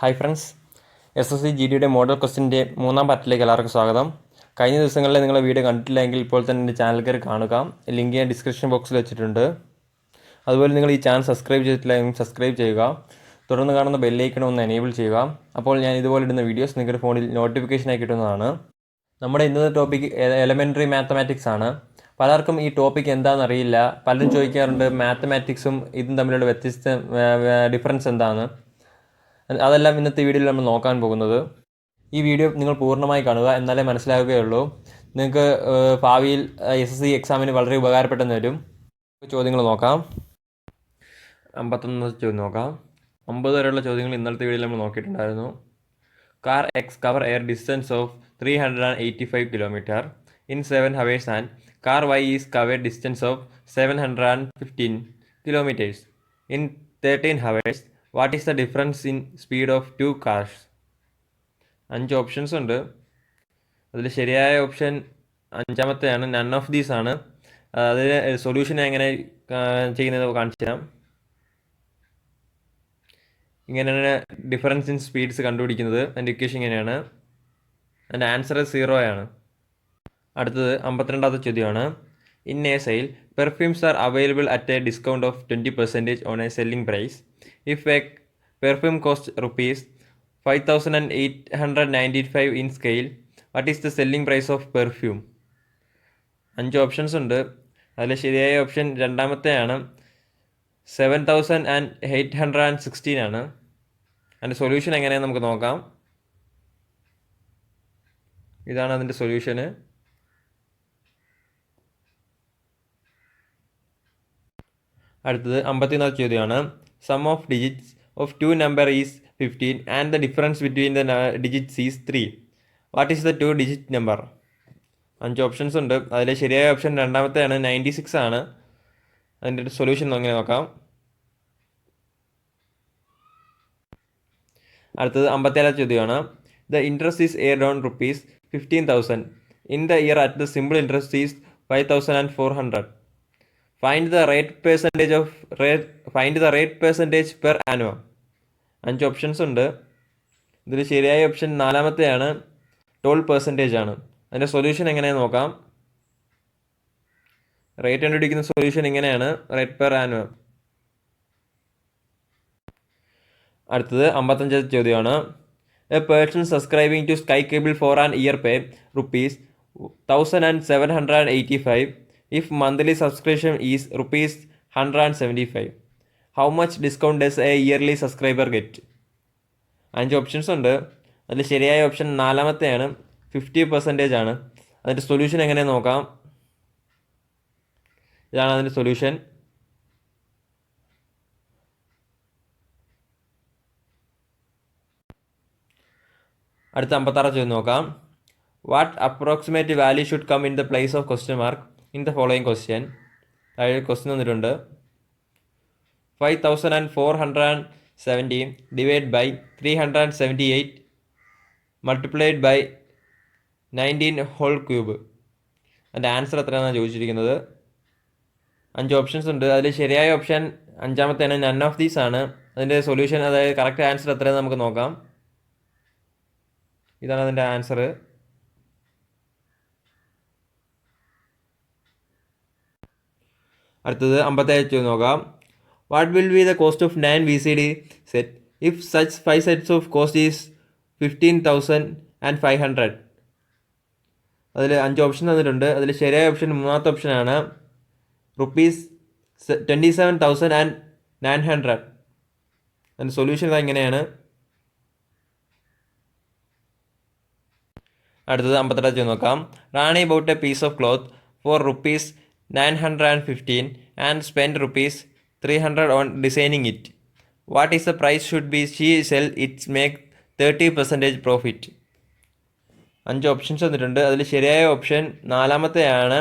Hi friends, SSC GDയുടെ model ക്വസ്റ്റിൻ്റെ മൂന്നാം പാർട്ടിലേക്ക് എല്ലാവർക്കും സ്വാഗതം. കഴിഞ്ഞ ദിവസങ്ങളിൽ നിങ്ങൾ വീഡിയോ കണ്ടിട്ടില്ലെങ്കിൽ ഇപ്പോൾ തന്നെ എൻ്റെ ചാനൽ കയറി കാണുക. ലിങ്ക് ഞാൻ ഡിസ്ക്രിപ്ഷൻ ബോക്സിൽ വെച്ചിട്ടുണ്ട്. അതുപോലെ നിങ്ങൾ ഈ ചാനൽ സബ്സ്ക്രൈബ് ചെയ്തിട്ടില്ലെങ്കിൽ സബ്സ്ക്രൈബ് ചെയ്യുക. തുടർന്ന് കാണുന്ന ബെല്ലൈക്കൺ ഒന്ന് എനേബിൾ ചെയ്യുക. അപ്പോൾ ഞാൻ ഇതുപോലെ ഇടുന്ന വീഡിയോസ് നിങ്ങളുടെ ഫോണിൽ നോട്ടിഫിക്കേഷനായി കിട്ടുന്നതാണ്. നമ്മുടെ ഇന്നത്തെ ടോപ്പിക് എലമെൻ്ററി മാത്തമാറ്റിക്സ് ആണ്. പലർക്കും ഈ ടോപ്പിക് എന്താണെന്ന് അറിയില്ല. പലരും ചോദിക്കാറുണ്ട് മാത്തമാറ്റിക്സും ഇതും തമ്മിലുള്ള ഡിഫറൻസ് എന്താണ്. അതെല്ലാം ഇന്നത്തെ വീഡിയോയിൽ നമ്മൾ നോക്കാൻ പോകുന്നത്. ഈ വീഡിയോ നിങ്ങൾ പൂർണ്ണമായി കാണുക, എന്നാലേ മനസ്സിലാവുകയുള്ളൂ. നിങ്ങൾക്ക് ഭാവിയിൽ SSC എക്സാമിന് വളരെ ഉപകാരപ്പെട്ടെന്ന് വരും. ചോദ്യങ്ങൾ നോക്കാം. 51 ചോദ്യം നോക്കാം. 50 വരെയുള്ള ചോദ്യങ്ങൾ ഇന്നലത്തെ വീഡിയോയിൽ നമ്മൾ നോക്കിയിട്ടുണ്ടായിരുന്നു. Car X cover a distance of 385 kilometre in 7 hours and car Y is cover distance of 715 kilometres in 13 hours. What is the difference in speed of 2 cars? 5 options ഉണ്ട്. അതിൽ ശരിയായ ഓപ്ഷൻ അഞ്ചാമത്തെയാണ്, നൺ ഓഫ് ദീസ് ആണ്. അതിന് solution എങ്ങനെ ചെയ്യുന്നത് കാണിച്ചു തരാം. ഇങ്ങനെയാണ് ഡിഫറൻസ് ഇൻ സ്പീഡ്സ് കണ്ടുപിടിക്കുന്നത്. അതിൻ്റെ ഇക്വേഷൻ ഇങ്ങനെയാണ്. അതിൻ്റെ ആൻസർ 0 ആണ്. അടുത്തത് 52ാമത്തെ ചോദ്യമാണ്. In a sale perfumes are available at a discount of 20% on a selling price. If a perfume costs rupees 5,895 in scale, what is the selling price of perfume? 5 options ഉണ്ട്. അതിൽ ശരിയായ option രണ്ടാമത്തെയാണ്, 7,816 ആണ്. അതിൻ്റെ solution എങ്ങനെയാണെന്ന് നമുക്ക് നോക്കാം. ഇതാണ് അതിൻ്റെ സൊല്യൂഷന്. അടുത്തത് 54 ചോദ്യമാണ്. Sum of digits of 2 number is 15 and the difference between the digits is 3. What is the 2-digit number? 5 options ഉണ്ട്. അതിലെ ശരിയായ ഓപ്ഷൻ രണ്ടാമത്തെയാണ്, 96 ആണ്. അതിൻ്റെ സൊല്യൂഷൻ എങ്ങനെ നോക്കാം. അടുത്തത് 57 ചോദ്യമാണ്. The interest is earned on rupees 15,000 in the year at the simple interest is 5,400. Find the rate percentage per annum. 5 options ഉണ്ട്. ഇതിൽ ശരിയായ ഓപ്ഷൻ നാലാമത്തെയാണ്, 12% ആണ്. അതിൻ്റെ സൊല്യൂഷൻ എങ്ങനെയാണെന്ന് നോക്കാം. റേറ്റ് കണ്ടുപിടിക്കുന്ന സൊല്യൂഷൻ ഇങ്ങനെയാണ്, റേറ്റ് പെർ ആനുവം. അടുത്തത് 55 ചോദ്യമാണ്. A person subscribing to Sky cable for an year pay rupees 1,785. If monthly subscription is rupees 175, how much discount does a yearly subscriber get? 5 options ഉണ്ട്. അതിൽ ശരിയായ ഓപ്ഷൻ നാലാമത്തെയാണ്, 50% ആണ്. അതിൻ്റെ സൊല്യൂഷൻ എങ്ങനെയാണെന്ന് നോക്കാം. ഇതാണ് അതിൻ്റെ സൊല്യൂഷൻ. അടുത്ത 56 ചോദ്യം നോക്കാം. What approximate value should come in the place of question mark in the following question. അതായത് ക്വസ്റ്റ്യൻ വന്നിട്ടുണ്ട്. 5,470 divide by 378 multiplied by 19 whole cube. അതിൻ്റെ ആൻസർ എത്രയാണെന്നാണ് ചോദിച്ചിരിക്കുന്നത്. 5 ഓപ്ഷൻസ് ഉണ്ട്. അതിൽ ശരിയായ ഓപ്ഷൻ അഞ്ചാമത്തെയാണ്, നൺ ഓഫ് ദീസ് ആണ്. അതിൻ്റെ സൊല്യൂഷൻ, അതായത് കറക്റ്റ് ആൻസർ എത്രയാണെന്ന് നമുക്ക് നോക്കാം. ഇതാണ് അതിൻ്റെ ആൻസർ. അടുത്തത് 57 നോക്കാം. What will be the cost of 9 VCD set if such 5 sets of cost is 15,500. അതിൽ 5 ഓപ്ഷൻ തന്നിട്ടുണ്ട്. അതിൽ ശരിയായ ഓപ്ഷൻ മൂന്നാമത്തെ ഓപ്ഷനാണ്, rupees 27,900. അതിൻ്റെ സൊല്യൂഷൻ ഇങ്ങനെയാണ്. അടുത്തത് 58 നോക്കാം. Rani bought a piece of cloth for rupees 915 and spend rupees 300 on designing it. What is the price should be she sell it make 30% profit? 5 options വന്നിട്ടുണ്ട്. അതിൽ ശരിയായ ഓപ്ഷൻ നാലാമത്തെയാണ്,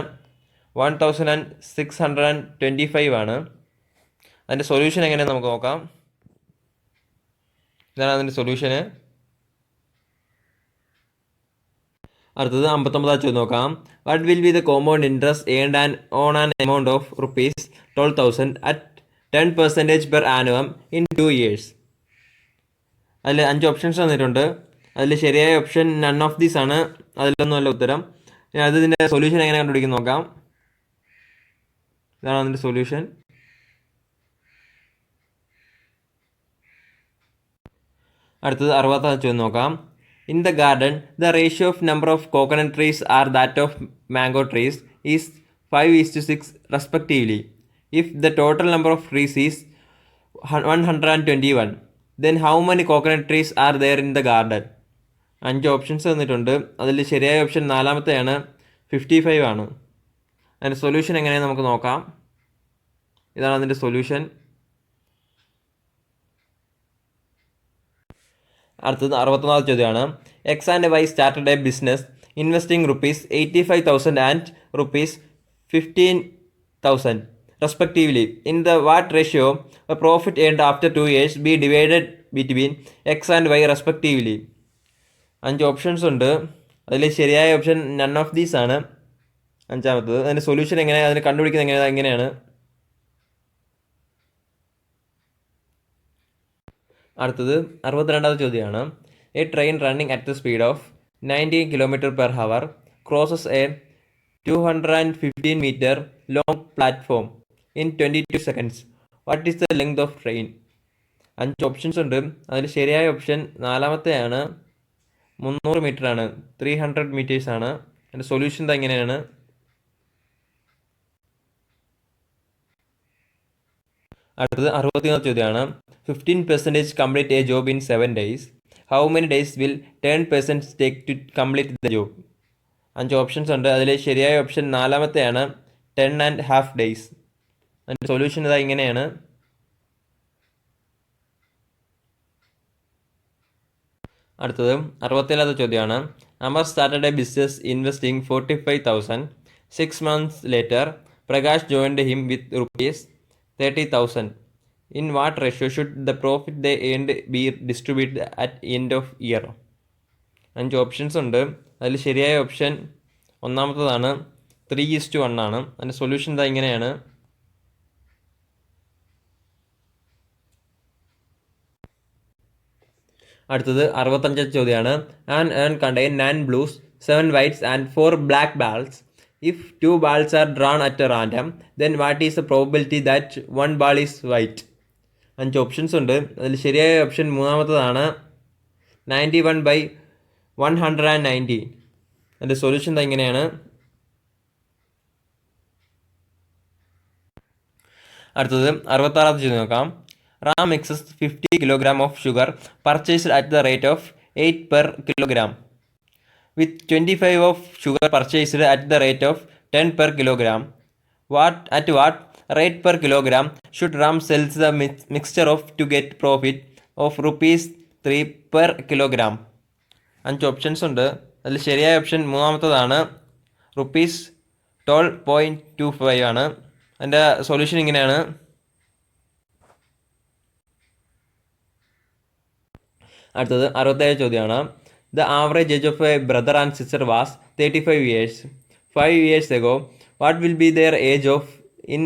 1,625 ആണ്. അതിൻ്റെ സൊല്യൂഷൻ എങ്ങനെയാണെന്ന് നമുക്ക് നോക്കാം. ഇതാണ് അതിൻ്റെ സൊല്യൂഷന്. അടുത്തത് 59 ചോദ്യം നോക്കാം. What will be the compound interest earned on an amount of rupees 12,000 at 10% per annum in 2 years? അതിൽ 5 ഓപ്ഷൻസ് തന്നിട്ടുണ്ട്. അതിൽ ശരിയായ ഓപ്ഷൻ നൺ ഓഫ് ദീസ് ആണ്. അതിലൊന്നുമല്ല ഉത്തരം. അത് ഇതിൻ്റെ സൊല്യൂഷൻ എങ്ങനെ കണ്ടുപിടിക്കും നോക്കാം. ഇതാണ് അതിൻ്റെ സൊല്യൂഷൻ. അടുത്തത് 60 ചോദ്യം നോക്കാം. In the garden the ratio of number of coconut trees are that of mango trees is 5:6 respectively. If the total number of trees is 121, then how many coconut trees are there in the garden? 5 options തന്നിട്ടുണ്ട്. അതിൽ ശരിയായ option നാലാമത്തെയാണ്, 55 ആണ്. അതിൻ്റെ solution എങ്ങനെയാണ് നമുക്ക് നോക്കാം. ഇതാണ് അതിൻ്റെ സൊല്യൂഷൻ. അടുത്തത് 61 ചോദ്യമാണ്. X and Y started a business investing ₹85,000 and ₹15,000 respectively. In the what ratio a profit earned after 2 years be divided between x and y respectively? 5 options ഉണ്ട്. അതിൽ ശരിയായ ഓപ്ഷൻ നൺ ഓഫ് ദീസ് ആണ്, അഞ്ചാമത്തത്. അതിൻ്റെ solution എങ്ങനെയാണ്, അതിന് കണ്ടുപിടിക്കുന്നത് എങ്ങനെയാണ്. അടുത്തത് 62 ചോദ്യമാണ്. A train running at the speed of 90 km/h crosses a 215 meter long platform in 22 seconds. What is the length of train? 5 options ഉണ്ട്. അതിൽ ശരിയായ ഓപ്ഷൻ നാലാമത്തെയാണ്, 300 മീറ്റർ ആണ്, 300 meters ആണ്. അതിൻ്റെ സൊല്യൂഷൻ എങ്ങനെയാണ്. അടുത്തത് 61 ചോദ്യമാണ്. 15% complete a job in 7 days. How many days will 10% take to complete the job? 5 options ഉണ്ട്. അതിൽ ശരിയായ ഓപ്ഷൻ നാലാമത്തെയാണ്, 10.5 days. അതിൻ്റെ സൊല്യൂഷൻ ഇങ്ങനെയാണ്. അടുത്തത് 67 ചോദ്യമാണ്. Amar started a business investing 45,000. 6 months later, Prakash joined him with ₹30,000. In what ratio should the profit they earned be distributed at end of year? 5 options ഉണ്ട്. അതിൽ ശരിയായ ഓപ്ഷൻ ഒന്നാമത്തതാണ്, 3:1 ആണ്. അതിൻ്റെ സൊല്യൂഷൻ ഇങ്ങനെയാണ്. അടുത്തത് 65 ചോദ്യമാണ്. An urn contain 9 blues, 7 whites and 4 black balls. If 2 balls are drawn at a random, then what is the probability that 1 ball is white? 5 options ഉണ്ട്. അതിൽ ശരിയായ ഓപ്ഷൻ മൂന്നാമത്തതാണ്, 91/190. അതിൻ്റെ സൊല്യൂഷൻ ഇങ്ങനെയാണ്. അടുത്തത് 66 ചോദ്യം നോക്കാം. Ram mixes 50 kg of sugar purchased at the rate of 8 per kilogram with 25 of sugar purchased at the rate of 10 per kilogram. At what rate per kilogram should Ram sells the mixture of to get profit of ₹3 per kilogram? 5 options ഉണ്ട്. അതിൽ ശരിയായ option മൂന്നാമത്തതാണ്, ₹12.25 ആണ്. അതിൻ്റെ solution ഇങ്ങനെയാണ്. അടുത്തത് 67 ചോദ്യമാണ്. The average age of A brother and sister was 35 years. 5 years ago, what will be there age of in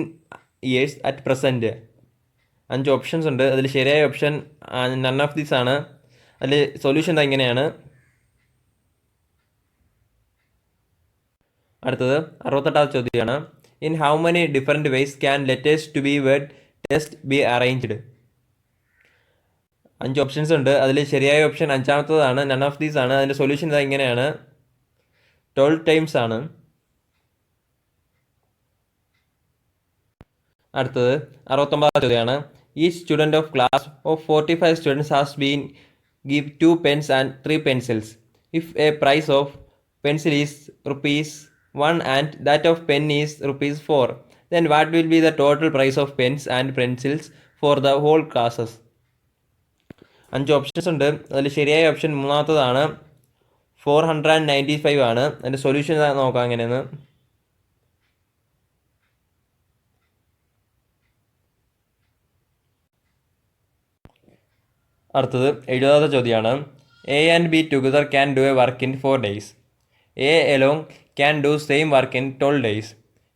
years at present? 5 options ഉണ്ട്. അതിൽ ശരിയായ ഓപ്ഷൻ നൺ ഓഫ് ദീസ് ആണ്. അതിൽ സൊല്യൂഷൻ ഇങ്ങനെയാണ്. അടുത്തത് 68 ചോദ്യമാണ്. In how many different ways can letters to be word test be arranged? 5 options ഉണ്ട്. അതിൽ ശരിയായ ഓപ്ഷൻ അഞ്ചാമത്തതാണ്, നൺ ഓഫ് ദീസ് ആണ്. അതിൻ്റെ സൊല്യൂഷൻ ഇങ്ങനെയാണ്, 12 times ആണ്. അടുത്തത് 69 ചോദ്യമാണ്. Each student of class of 45 students has been give 2 pens and 3 pencils. If a price of pencil is ₹1 and that of pen is ₹4, then what will be the total price of pens and pencils for the whole classes? 5 options ഉണ്ട്. അതിൽ ശരിയായ option മൂന്നാമത്തതാണ്, 495 ആണ്. അതിൻ്റെ solution നോക്കാം എങ്ങനെയെന്ന്. അടുത്തത് 70 ചോദ്യമാണ്. A and B together can do a work in 4 days. A alone can do same work in 12 days.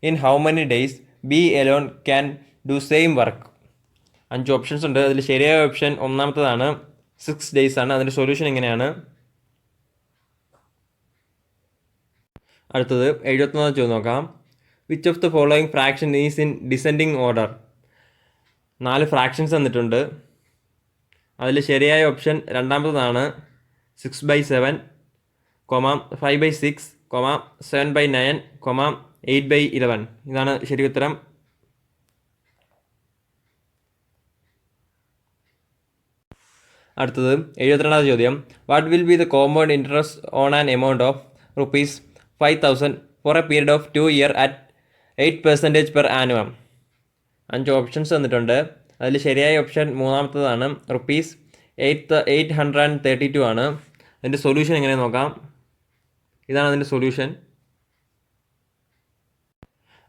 In how many days B alone can do same work? 5 options ഉണ്ട്. അതിൽ ശരിയായ option ഒന്നാമത്തതാണ്, 6 days ആണ്. അതിൻ്റെ solution എങ്ങനെയാണ്? അടുത്തത് 71 ചോദ്യം നോക്കാം. Which of the following fraction is in descending order? 4 fractions തന്നിട്ടുണ്ട്. അതിൽ ശരിയായ ഓപ്ഷൻ രണ്ടാമത്തതാണ് 6/7, 5/6, 7/9, 8/11. ഇതാണ് ശരി ഉത്തരം. അടുത്തത് 72 ചോദ്യം. What will be the compound interest on an amount of ₹5,000 for a period of 2 years at 8% per annum? 5 options തന്നിട്ടുണ്ട്. അതിൽ ശരിയായ ഓപ്ഷൻ മൂന്നാമത്തതാണ് ₹832 ആണ്. അതിൻ്റെ സൊല്യൂഷൻ എങ്ങനെ നോക്കാം. ഇതാണ് അതിൻ്റെ സൊല്യൂഷൻ.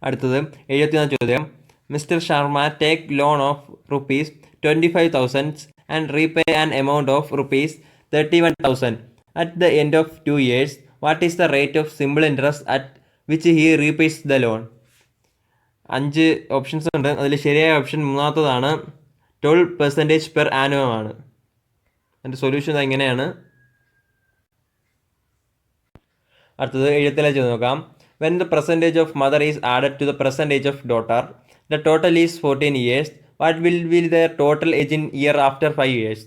അടുത്തത് 74 ചോദ്യം. Mister Sharma take loan of ₹25,000 and repay an amount of ₹31,000 at the end of 2 years. What is the rate of simple interest at which he repays the loan? 5 options ഉണ്ട്. അതിൽ ശരിയായ ഓപ്ഷൻ മൂന്നാമത്തതാണ് 12% പെർ ആനുവം ആണ്. അതിൻ്റെ solution എങ്ങനെയാണ്? അടുത്തത് 77 ചോദ്യം നോക്കാം. When the percentage of mother is added to the percentage of daughter, the total is 14 years. What will be the total age in year after 5 years?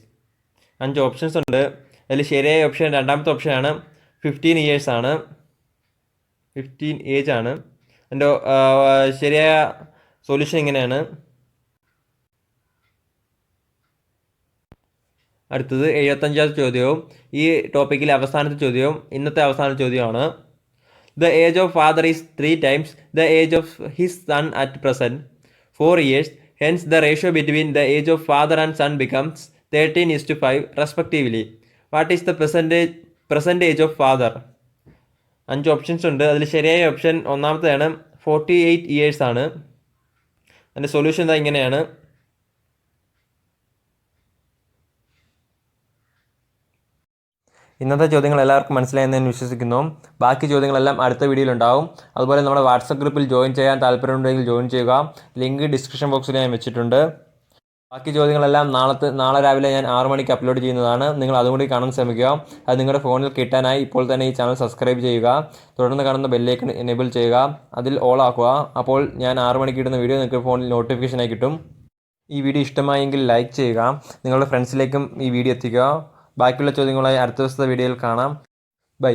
5 options ഉണ്ട്. അതിൽ ശരിയായ ഓപ്ഷൻ രണ്ടാമത്തെ ഓപ്ഷനാണ് 15 years ആണ്. 15 ഏജ് ആണ്. അതിൻ്റെ ശരിയായ സൊല്യൂഷൻ എങ്ങനെയാണ്? അടുത്തത് 75 ചോദ്യവും ഈ ടോപ്പിക്കിലെ അവസാനത്തെ ചോദ്യവും ഇന്നത്തെ അവസാന ചോദ്യമാണ്. The age of father is 3 times the age of his son at present, 4 years. Hence, the ratio between the age of father and son becomes 13:5 respectively. What is the present age of father? 5 options ഉണ്ട്. അതിൽ ശരിയായ option ഒന്നാമത്തെയാണ് 48 years ആണ്. അതിൻ്റെ solution ഇങ്ങനെയാണ്. ഇന്നത്തെ ചോദ്യങ്ങൾ എല്ലാവർക്കും മനസ്സിലായെന്ന് ഞാൻ വിശ്വസിക്കുന്നു. ബാക്കി ചോദ്യങ്ങളെല്ലാം അടുത്ത വീഡിയോയിലുണ്ടാവും. അതുപോലെ നമ്മുടെ വാട്സപ്പ് ഗ്രൂപ്പിൽ ജോയിൻ ചെയ്യാൻ താല്പര്യമുണ്ടെങ്കിൽ ജോയിൻ ചെയ്യുക. ലിങ്ക് ഡിസ്ക്രിപ്ഷൻ ബോക്സിൽ ഞാൻ വെച്ചിട്ടുണ്ട്. ബാക്കി ചോദ്യങ്ങളെല്ലാം നാളെ രാവിലെ ഞാൻ 6 മണിക്ക് അപ്ലോഡ് ചെയ്യുന്നതാണ്. നിങ്ങൾ അതുകൂടി കാണാൻ ശ്രമിക്കുക. അത് നിങ്ങളുടെ ഫോണിൽ കിട്ടാനായി ഇപ്പോൾ തന്നെ ഈ ചാനൽ സബ്സ്ക്രൈബ് ചെയ്യുക. തുടർന്ന് കാണുന്ന ബെല്ലൈക്കൺ എനേബിൾ ചെയ്യുക. അതിൽ ഓൾ ആക്കുക. അപ്പോൾ ഞാൻ 6 മണിക്ക് ഇടുന്ന വീഡിയോ നിങ്ങൾക്ക് ഫോണിൽ നോട്ടിഫിക്കേഷനായി കിട്ടും. ഈ വീഡിയോ ഇഷ്ടമായെങ്കിൽ ലൈക്ക് ചെയ്യുക. നിങ്ങളുടെ ഫ്രണ്ട്സിലേക്കും ഈ വീഡിയോ എത്തിക്കുക. ബാക്കിയുള്ള ചോദ്യങ്ങളായി അടുത്ത ദിവസത്തെ വീഡിയോയിൽ കാണാം. ബൈ.